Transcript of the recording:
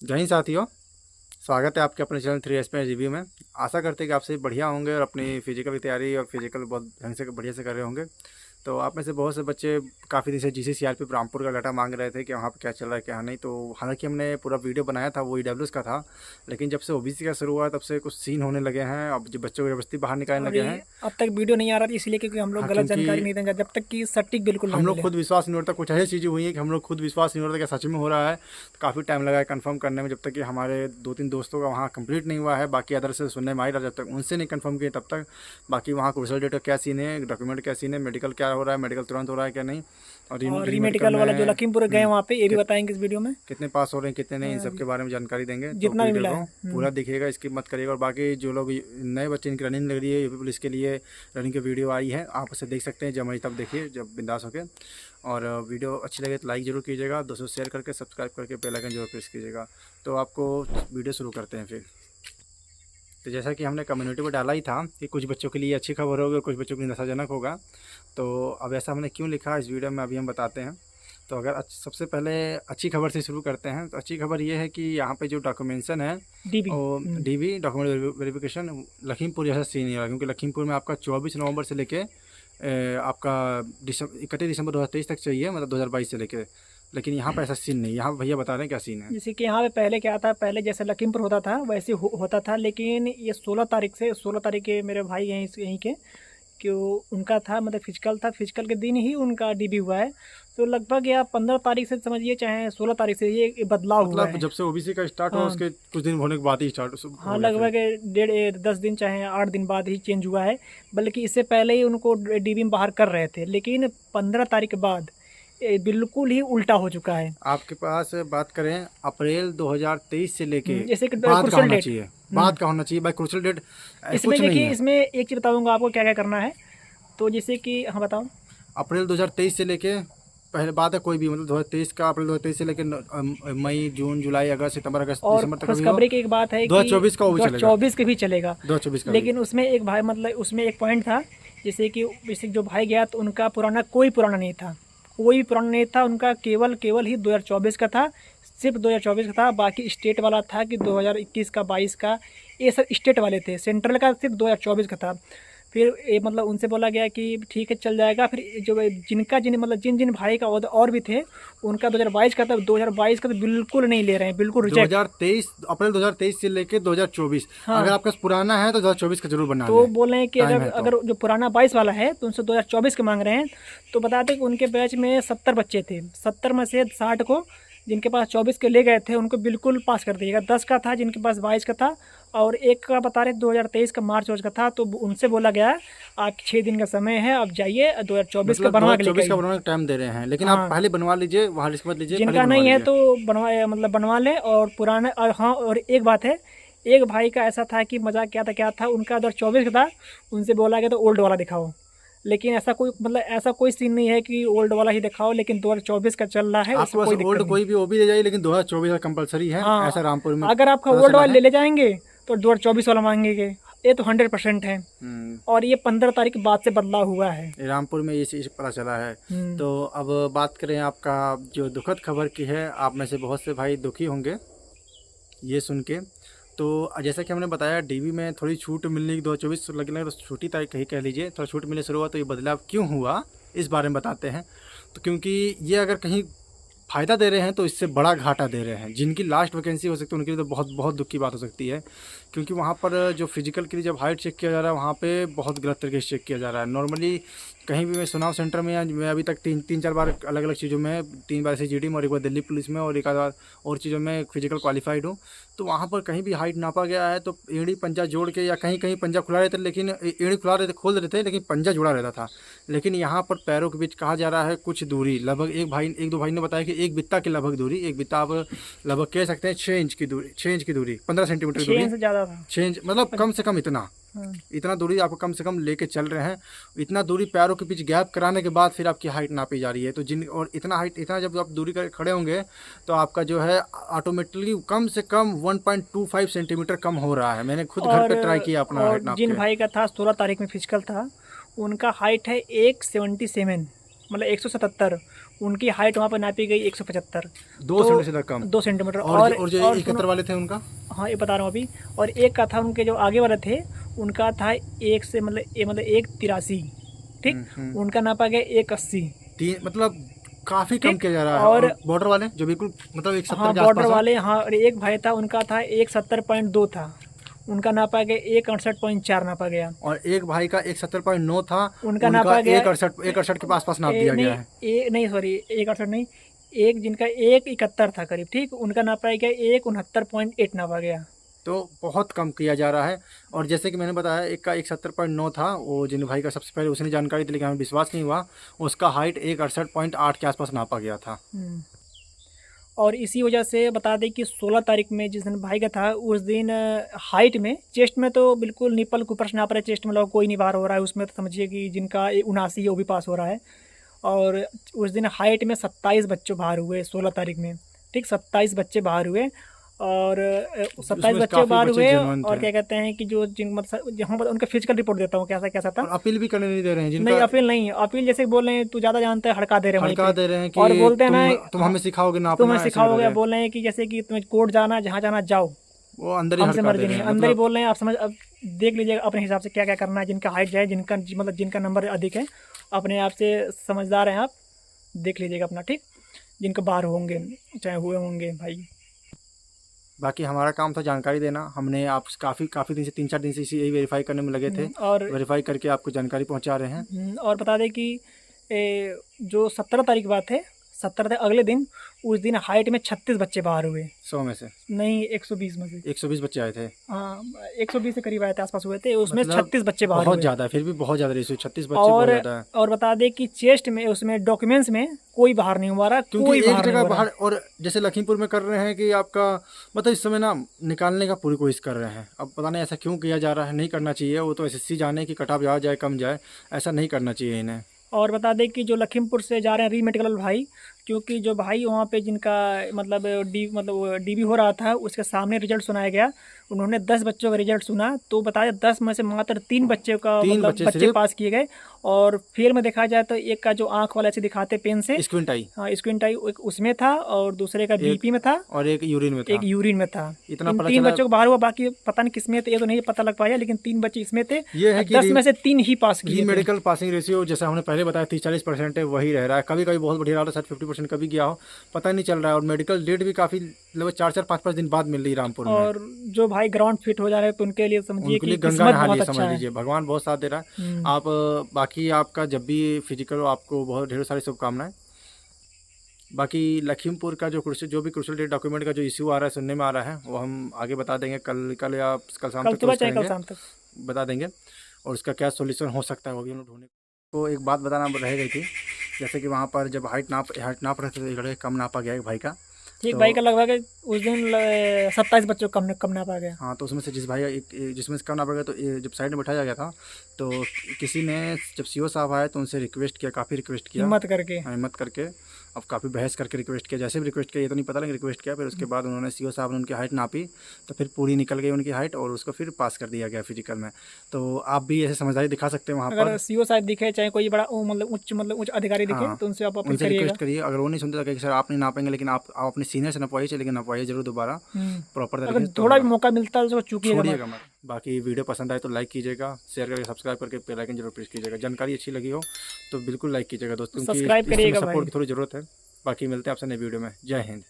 जय हिंद साथियों, स्वागत है आपके अपने चैनल 3S रिव्यू में। आशा करते हैं कि आप सभी बढ़िया होंगे और अपनी फिजिकल की तैयारी और फिजिकल बहुत ढंग से बढ़िया से कर रहे होंगे। तो आप में से बहुत से बच्चे काफ़ी दिन से GC-CRP रामपुर का डाटा मांग रहे थे कि वहाँ पर क्या चल रहा है क्या नहीं। तो हालांकि हमने पूरा वीडियो बनाया था, वो EWS का था, लेकिन जब से OBC का शुरू हुआ तब से कुछ सीन होने लगे हैं। अब जो बच्चों को जबरदस्ती बाहर निकालने और लगे ये हैं। अब तक वीडियो नहीं आ रहा था इसलिए क्योंकि हम लोग हाँ, गलत जानकारी क्योंकि नहीं देंगे जब तक कि सटीक बिल्कुल ना हम लोग मिले। खुद विश्वास नहीं होता, कुछ ऐसी चीज़ें हुई हैं कि हम लोग खुद विश्वास नहीं होता कि सच में हो रहा है। तो काफ़ी टाइम लगा है कंफर्म करने में, जब तक कि हमारे 2-3 दोस्तों का वहाँ कंप्लीट नहीं हुआ है। बाकी अदर से सुनने में आ रहा, जब तक उनसे नहीं कंफर्म किए तब तक। बाकी वहाँ को रिजल्ट डेट का क्या सीन है, डॉक्यूमेंट क्या सीन है, मेडिकल क्या हो रहा है, मेडिकल तुरंत हो रहा है क्या नहीं, और रीमेडिकल वाला जो लखीमपुर गए वहाँ पे ये भी बताएंगे इस वीडियो में। कितने पास हो रहे हैं कितने नहीं, इन सब के बारे में जानकारी देंगे। तो जितना भी वीडियो मिला को है। पूरा देखिएगा, स्किप मत करिएगा। और बाकी जो लोग नए बच्चे इनकी रनिंग लग रही है, यूपी पुलिस के लिए रनिंग की वीडियो आई है, आप उसे देख सकते हैं। जब मर्जी तब देखिए, जब बिंदास होके। और वीडियो अच्छी लगे तो लाइक ज़रूर कीजिएगा, दोस्तों शेयर करके सब्सक्राइब करके बेल आइकन जरूर प्रेस कीजिएगा। तो आपको वीडियो शुरू करते हैं फिर। तो जैसा कि हमने कम्युनिटी में डाला ही था कि कुछ बच्चों के लिए अच्छी खबर होगी और कुछ बच्चों के लिए नशाजनक होगा। तो अब ऐसा हमने क्यों लिखा इस वीडियो में अभी हम बताते हैं। तो अगर सबसे पहले अच्छी खबर से शुरू करते हैं, तो अच्छी खबर ये है कि यहाँ पे जो डॉक्यूमेंटेशन है डीबी वो DV डॉक्यूमेंट वेरिफिकेशन लखीमपुर जैसा सीन नहीं रहा, क्योंकि लखीमपुर में आपका 24 नवंबर से लेके आपका 31 दिसंबर 2023 तक चाहिए, मतलब 2022 से लेके। लेकिन यहाँ पर ऐसा सीन नहीं। यहाँ भैया बता रहे हैं क्या सीन है। जैसे कि यहाँ पे पहले क्या था, पहले जैसे लखीमपुर होता था वैसे होता था, लेकिन ये 16 तारीख के मेरे भाई यहीं के कि उनका था, मतलब फिजिकल था, फिजिकल के दिन ही उनका डीबी हुआ है। तो लगभग या 15 तारीख से समझिए चाहे 16 तारीख से ये बदलाव हुआ मतलब है। जब से OBC का स्टार्ट हुआ हाँ उसके कुछ दिन होने के बाद ही स्टार्ट हाँ, हो गया फिर। लगभग 10 दिन चाहे 8 दिन बाद ही चेंज हुआ है, बल्कि इससे पहले ही उनको डीबी में बाहर कर रहे थे, लेकिन 15 तारीख के बाद ये बिल्कुल ही उल्टा हो चुका है। आपके पास बात करें अप्रैल 2023 से लेके जैसे कि बाद का क्रूशल होना डेट। चाहिए, बाद का होना चाहिए भाई। क्रूशल डेट इसमें कुछ नहीं देखिए, है। इसमें एक चीज़ बताऊंगा आपको क्या क्या करना है। तो जैसे कि हाँ बताओ। अप्रैल 2023 से लेके पहले बात है कोई भी, मतलब 2023 का अप्रैल 2023 से लेके मई जून जुलाई अगस्त सितंबर अगस्त और दिसंबर तक कभी हो। खुशखबरी की एक बात है कि 2024 का वो भी चलेगा, 2024 के भी चलेगा। 2024 का भी। लेकिन उसमें एक भाई, मतलब उसमें एक पॉइंट था, जैसे जो भाई गया तो उनका कोई पुराना नहीं था, कोई भी पुराना नहीं था उनका, केवल ही 2024 का था, सिर्फ 2024 का था। बाकी स्टेट वाला था कि 2021 का 22 का, ये सब स्टेट वाले थे, सेंट्रल का सिर्फ 2024 का था। फिर ये मतलब उनसे बोला गया कि ठीक है चल जाएगा। फिर जो जिन भाई का और भी थे उनका 2022 का था, 2022 का तो बिल्कुल नहीं ले रहे हैं, बिल्कुल रिजेक्ट। 2023 अप्रैल 2023 से लेके 2024, हाँ, अगर आपका पुराना है तो 2024 का जरूर बना तो लें। बोल रहे हैं कि टाइम है अगर जो पुराना 22 वाला है तो उनसे 2024 के मांग रहे हैं। तो बताते कि उनके बैच में 70 बच्चे थे, 70 में से 60 को जिनके पास 24 के ले गए थे उनको बिल्कुल पास कर दिएगा। 10 का था जिनके पास 22 का था, और एक का बता रहे 2023 का मार्च का था। तो उनसे बोला गया आप 6 दिन का समय है, आप जाइए 2024 का मतलब बनवा के लेके 2024 का आइए। बनवाने का टाइम दे रहे हैं, लेकिन आप हाँ, पहले बनवा लीजिए, वहाँ रिस्क मत लीजिए, पहले जिनका बनवा नहीं है लीजिए। तो बनवा लें। और पुराना, और हाँ, और एक बात है, एक भाई का ऐसा था कि मजाक क्या था उनका 2024 का था, उनसे बोला गया तो ओल्ड वाला दिखाओ। लेकिन ऐसा कोई सीन नहीं है कि ओल्ड वाला ही दिखाओ, लेकिन 2024 का चल रहा है, आपके उससे पास कोई दिक्कत ओल्ड नहीं। कोई भी वो भी ले जाइए, लेकिन 2024 का कंपलसरी है, ऐसा हाँ, रामपुर में अगर आपका पता ओल्ड चला वाला है। ले जाएंगे तो 2024 वाला मांगेंगे, ये तो 100% है। और ये 15 तारीख बाद से बदलाव हुआ है। ये रामपुर में ये चीज़ पता चला है। तो अब बात करें आपका जो दुखद खबर की है, आप में से बहुत से भाई दुखी होंगे ये सुन के। तो जैसा कि हमने बताया DV में थोड़ी छूट मिलने की 2024 लगे तो छोटी तारीख कहीं कह लीजिए, थोड़ा छूट मिलने शुरू हुआ। तो ये बदलाव क्यों हुआ इस बारे में बताते हैं। तो क्योंकि ये अगर कहीं फ़ायदा दे रहे हैं तो इससे बड़ा घाटा दे रहे हैं। जिनकी लास्ट वैकेंसी हो सकती है उनके लिए तो बहुत बहुत दुख की बात हो सकती है, क्योंकि वहाँ पर जो फिजिकल के लिए जब हाइट चेक किया जा रहा है वहाँ पे बहुत गलत तरीके से चेक किया जा रहा है। नॉर्मली कहीं भी मैं चुनाव सेंटर में, या मैं अभी तक तीन चार बार अलग अलग चीज़ों में, 3 बार SGD में और एक बार दिल्ली पुलिस में और एक आध बार और चीज़ों में फिजिकल क्वालिफाइड हूँ। तो वहाँ पर कहीं भी हाइट नापा गया है तो एड़ी पंजा जोड़ के, या कहीं कहीं पंजा खुला रहता है, लेकिन एड़ी खोल देते थे लेकिन पंजा जुड़ा रहता था। लेकिन यहाँ पर पैरों के बीच कहा जा रहा है कुछ दूरी, लगभग एक दो भाई ने बताया कि एक बित्ता की लगभग दूरी, एक बित्ता आप लगभग कह सकते हैं 6 इंच की दूरी, 6 इंच की दूरी, 15 सेंटीमीटर की 6 दूरी, इंच से ज़्यादा था। 6 इंच मतलब कम से कम इतना हाँ। इतना दूरी आपको कम से कम लेके चल रहे हैं। इतना दूरी पैरों के बीच गैप कराने के बाद फिर आपकी हाइट नापी जा रही है। तो और इतना जब आप दूरी कर खड़े होंगे तो आपका जो है ऑटोमेटिकली कम से कम 1.25 सेंटीमीटर कम हो रहा है। मैंने खुद घर पे ट्राई किया अपना हाइट और नाप जिन के। भाई का था 16 तारीख में फिजिकल था, उनका हाइट है 177, मतलब 177, उनकी हाइट वहाँ पर नापी गई 175, 2 सेंटीमीटर कम। 2 सेंटीमीटर। और जो और 71 वाले थे उनका, हाँ ये बता रहा हूँ अभी। और एक का था, उनके जो आगे वाले थे उनका था 1 से मतलब 183, ठीक। उनका नापा गया 180। मतलब काफी कम ठीक। किया जा रहा है। और और बॉर्डर वाले जो बिल्कुल मतलब 170 हाँ के बॉर्डर आसपास वाले, हाँ। और एक भाई था, उनका था 170.2 था, उनका नापा गया 168.4 नापा गया। और एक भाई का 170.9 था, उनका नापा गया 168 के पास नाप दिया गया है। नहीं सॉरी, 168 नहीं, एक जिनका 171 था करीब, ठीक, उनका नापा गया 169.8 नापा गया। तो बहुत कम किया जा रहा है। और जैसे कि मैंने बताया, एक का 170.9 था, वो जिन भाई का सबसे पहले उसने जानकारी दी लेकिन हमें विश्वास नहीं हुआ, उसका हाइट 168.8 के आसपास नापा गया था। और इसी वजह से बता दें कि 16 तारीख में जिस दिन भाई का था, उस दिन हाइट में, चेस्ट में तो बिल्कुल निपल कुपर नाप रहे, चेस्ट में लोग कोई नहीं बाहर हो रहा है, उसमें तो समझिए कि जिनका 79 है वो भी पास हो रहा है। और उस दिन हाइट में 27 बच्चों बाहर हुए 16 तारीख में, ठीक, 27 बच्चे बाहर हुए। और 27 बच्चे बाहर हुए। और क्या कहते हैं कि जो जिन मतलब जहाँ पर उनका फिजिकल रिपोर्ट देता हूँ कैसा कैसा था। और अपील भी करने नहीं दे रहे हैं जिनका, नहीं अपील नहीं, अपील जैसे बोल रहे हैं तू ज़्यादा जानता है, हड़का दे रहे हैं कि और बोलते हैं ना तुम हमें सिखाओगे ना, तुम्हें सिखाओगे, बोल रहे हैं कि जैसे कि तुम्हें कोर्ट जाना, जहाँ जाना जाओ, वो अंदर ही हमसे हड़का मर्जी दे रहे नहीं, हैं। अंदर ही बोल रहे हैं। आप समझ, अब देख लीजिएगा अपने हिसाब से क्या क्या करना है, जिनका हाइट जाए, जिनका मतलब जिनका नंबर अधिक है, अपने आप से समझदार हैं आप, देख लीजिएगा अपना, ठीक, जिनके बाहर होंगे चाहे हुए होंगे भाई। बाकी हमारा काम था जानकारी देना। हमने आप काफ़ी दिन से 3-4 दिन से इसी यही वेरीफाई करने में लगे थे, और वेरीफाई करके आपको जानकारी पहुंचा रहे हैं। और बता दें कि जो 17 तारीख बात है, 17 तारीख अगले दिन, उस दिन हाइट में 36 बच्चे बाहर हुए 100 में से, नहीं 120 में से 120 बच्चे आए थे। हाँ 120 से करीब आए थे, आसपास हुए थे, उसमें मतलब 36 बच्चे बाहर बहुत हुए। ज़्यादा है, फिर भी बहुत ज़्यादा रेशियो, 36 बच्चे बहुत ज़्यादा है। और बता दें कि चेस्ट में, उसमें डॉक्यूमेंट्स में कोई बाहर नहीं हुआ रहा, क्योंकि एक जगह बाहर, और जैसे लखीमपुर में कर रहे हैं कि आपका मतलब इस समय ना निकालने का पूरी कोशिश कर रहे हैं। अब पता नहीं ऐसा क्यों किया जा रहा है, नहीं करना चाहिए। वो तो एसएससी जाने कि कट ऑफ ज़्यादा जाए कम जाए, ऐसा नहीं करना चाहिए इन्हें। और बता दें कि जो लखीमपुर से जा रहे हैं री मेडिकल भाई, क्योंकि जो भाई वहाँ पे जिनका मतलब डीबी हो रहा था, उसके सामने रिजल्ट सुनाया गया, उन्होंने 10 बच्चों का रिजल्ट सुना, तो बताया 10 में से मात्र 3 बच्चे का मतलब बच्चे पास किए गए। और फेल में देखा जाए तो एक का जो आँख वाला ऐसे दिखाते पेन से, स्क्विंट आई, हाँ स्क्विंट आई, उसमें था, और दूसरे का बीपी में था, और एक यूरिन में था। इतना 3 बच्चों को बाहर हुआ, बाकी पता नहीं किसमें थे, ये तो नहीं पता लग पाया, लेकिन 3 बच्चे इसमें थे। ये है कि 10 में से 3 ही पास किए। मेडिकल पासिंग रेशियो जैसा हमने पहले बताया 30-40% है, वही रह रहा है। कभी कभी बहुत बढ़िया रहा है, 50% कभी गया हो, पता नहीं चल रहा है। और मेडिकल डेट भी काफ़ी लगभग 4-4, 5-5 दिन बाद मिल रही है रामपुर में। और जो भाई ग्राउंड फिट हो जा रहे हैं तो उनके लिए समझिए कि गंगा नहा ली, समझ लीजिए भगवान बहुत साथ दे रहा है। आप बाकी आपका जब भी फिजिकल हो, आपको बहुत ढेर सारी शुभकामनाएं। बाकी लखीमपुर का जो भी क्रूशियल डेट डॉक्यूमेंट का जो इश्यू आ रहा है, सुनने में आ रहा है, वो हम आगे बता देंगे कल या कल शाम तक बता देंगे। और उसका क्या सोल्यूशन हो सकता है वो भी हम लोग ढूंढने को। एक बात बताना रह गई थी, जैसे कि वहाँ पर जब हाइट नाप रहे थे, एक लड़के कम नापा गया एक भाई का, एक भाई का लगभग उस दिन 27 बच्चों को कम नापा गया। हाँ, तो उसमें से जिसमें से कम नापा गया, तो जब साइड में बैठाया गया था, तो किसी ने जब सीओ साहब आए तो उनसे रिक्वेस्ट किया, काफ़ी रिक्वेस्ट किया, हिम्मत करके अब काफ़ी बहस करके रिक्वेस्ट किया। जैसे भी रिक्वेस्ट किया ये तो नहीं पता, लेकिन रिक्वेस्ट किया। फिर उसके बाद उन्होंने सीओ साहब ने उनकी हाइट नापी, तो फिर पूरी निकल गई उनकी हाइट, और उसको फिर पास कर दिया गया फिजिकल में। तो आप भी ऐसे समझदारी दिखा सकते हैं वहाँ पर। अगर सीओ साहब दिखे, चाहे कोई बड़ा मतलब उच्च अधिकारी दिखे, तो उनसे आप रिक्वेस्ट करिए। अगर वो नहीं सुनते तो सर आप नहीं नापेंगे, लेकिन आप अपने सीनियर से नपवाइए, लेकिन नपवाइए जरूर दोबारा प्रॉपर तरीके से। थोड़ा भी मौका मिलता है तो छोड़िएगा मत। बाकी वीडियो पसंद आए तो लाइक कीजिएगा, शेयर करके सब्सक्राइब करके बेल आइकन जरूर प्रेस कीजिएगा। जानकारी अच्छी लगी हो तो बिल्कुल लाइक कीजिएगा दोस्तों, सब्सक्राइब करिएगा, सपोर्ट की थोड़ी ज़रूरत है। बाकी मिलते हैं आपसे नई वीडियो में। जय हिंद।